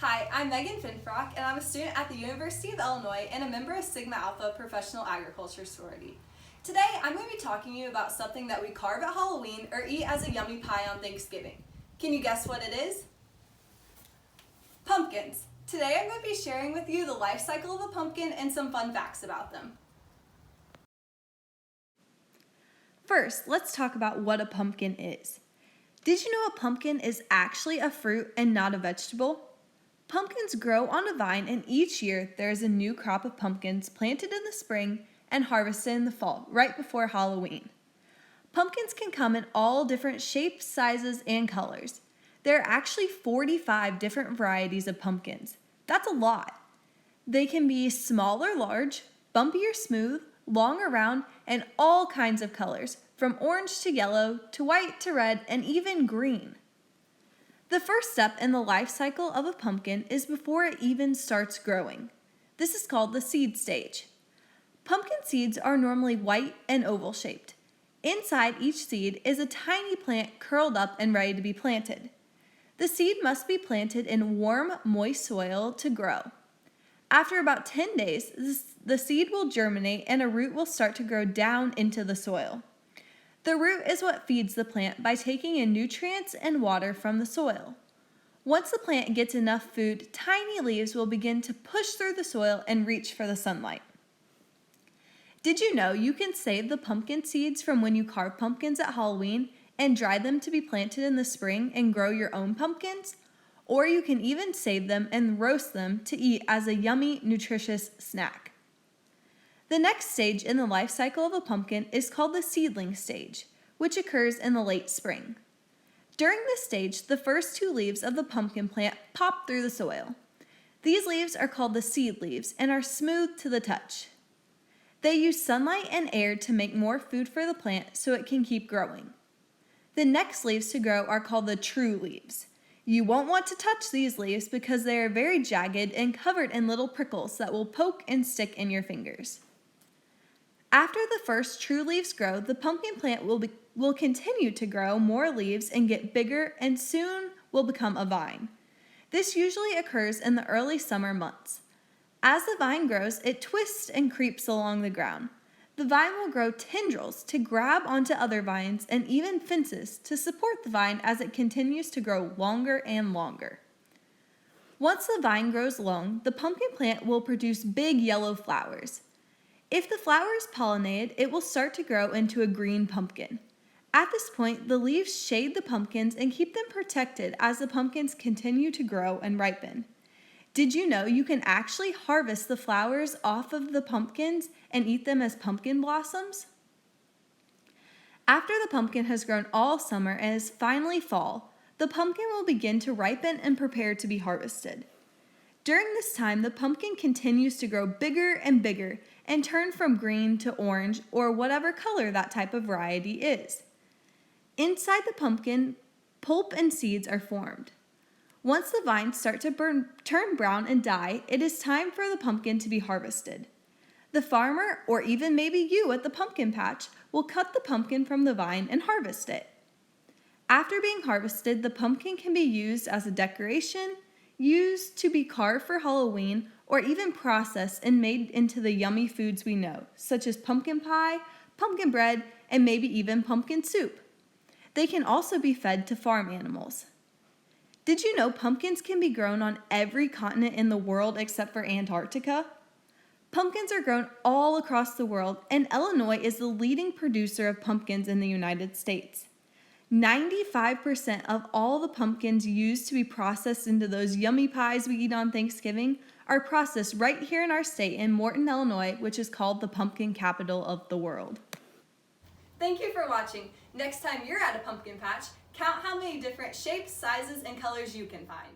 Hi, I'm Megan Finfrock, and I'm a student at the University of Illinois and a member of Sigma Alpha Professional Agriculture Sorority. Today, I'm going to be talking to you about something that we carve at Halloween or eat as a yummy pie on Thanksgiving. Can you guess what it is? Pumpkins. Today, I'm going to be sharing with you the life cycle of a pumpkin and some fun facts about them. First, let's talk about what a pumpkin is. Did you know a pumpkin is actually a fruit and not a vegetable? Pumpkins grow on a vine, and each year there is a new crop of pumpkins planted in the spring and harvested in the fall, right before Halloween. Pumpkins can come in all different shapes, sizes, and colors. There are actually 45 different varieties of pumpkins. That's a lot. They can be small or large, bumpy or smooth, long or round, and all kinds of colors, from orange to yellow, to white to red, and even green. The first step in the life cycle of a pumpkin is before it even starts growing. This is called the seed stage. Pumpkin seeds are normally white and oval shaped. Inside each seed is a tiny plant curled up and ready to be planted. The seed must be planted in warm, moist soil to grow. After about 10 days, the seed will germinate and a root will start to grow down into the soil. The root is what feeds the plant by taking in nutrients and water from the soil. Once the plant gets enough food, tiny leaves will begin to push through the soil and reach for the sunlight. Did you know you can save the pumpkin seeds from when you carve pumpkins at Halloween and dry them to be planted in the spring and grow your own pumpkins? Or you can even save them and roast them to eat as a yummy, nutritious snack. The next stage in the life cycle of a pumpkin is called the seedling stage, which occurs in the late spring. During this stage, the first two leaves of the pumpkin plant pop through the soil. These leaves are called the seed leaves and are smooth to the touch. They use sunlight and air to make more food for the plant so it can keep growing. The next leaves to grow are called the true leaves. You won't want to touch these leaves because they are very jagged and covered in little prickles that will poke and stick in your fingers. After the first true leaves grow, the pumpkin plant will continue to grow more leaves and get bigger and soon will become a vine. This usually occurs in the early summer months. As the vine grows, it twists and creeps along the ground. The vine will grow tendrils to grab onto other vines and even fences to support the vine as it continues to grow longer and longer. Once the vine grows long, the pumpkin plant will produce big yellow flowers. If the flower is pollinated, it will start to grow into a green pumpkin. At this point, the leaves shade the pumpkins and keep them protected as the pumpkins continue to grow and ripen. Did you know you can actually harvest the flowers off of the pumpkins and eat them as pumpkin blossoms? After the pumpkin has grown all summer and is finally fall, the pumpkin will begin to ripen and prepare to be harvested. During this time, the pumpkin continues to grow bigger and bigger and turn from green to orange or whatever color that type of variety is. Inside the pumpkin, pulp and seeds are formed. Once the vines start to turn brown and die, it is time for the pumpkin to be harvested. The farmer, or even maybe you at the pumpkin patch, will cut the pumpkin from the vine and harvest it. After being harvested, the pumpkin can be used as a decoration, used to be carved for Halloween, or even processed and made into the yummy foods we know, such as pumpkin pie, pumpkin bread, and maybe even pumpkin soup. They can also be fed to farm animals. Did you know pumpkins can be grown on every continent in the world except for Antarctica? Pumpkins are grown all across the world, and Illinois is the leading producer of pumpkins in the United States. 95% of all the pumpkins used to be processed into those yummy pies we eat on Thanksgiving are processed right here in our state in Morton, Illinois, which is called the pumpkin capital of the world. Thank you for watching. Next time you're at a pumpkin patch, count how many different shapes, sizes, and colors you can find.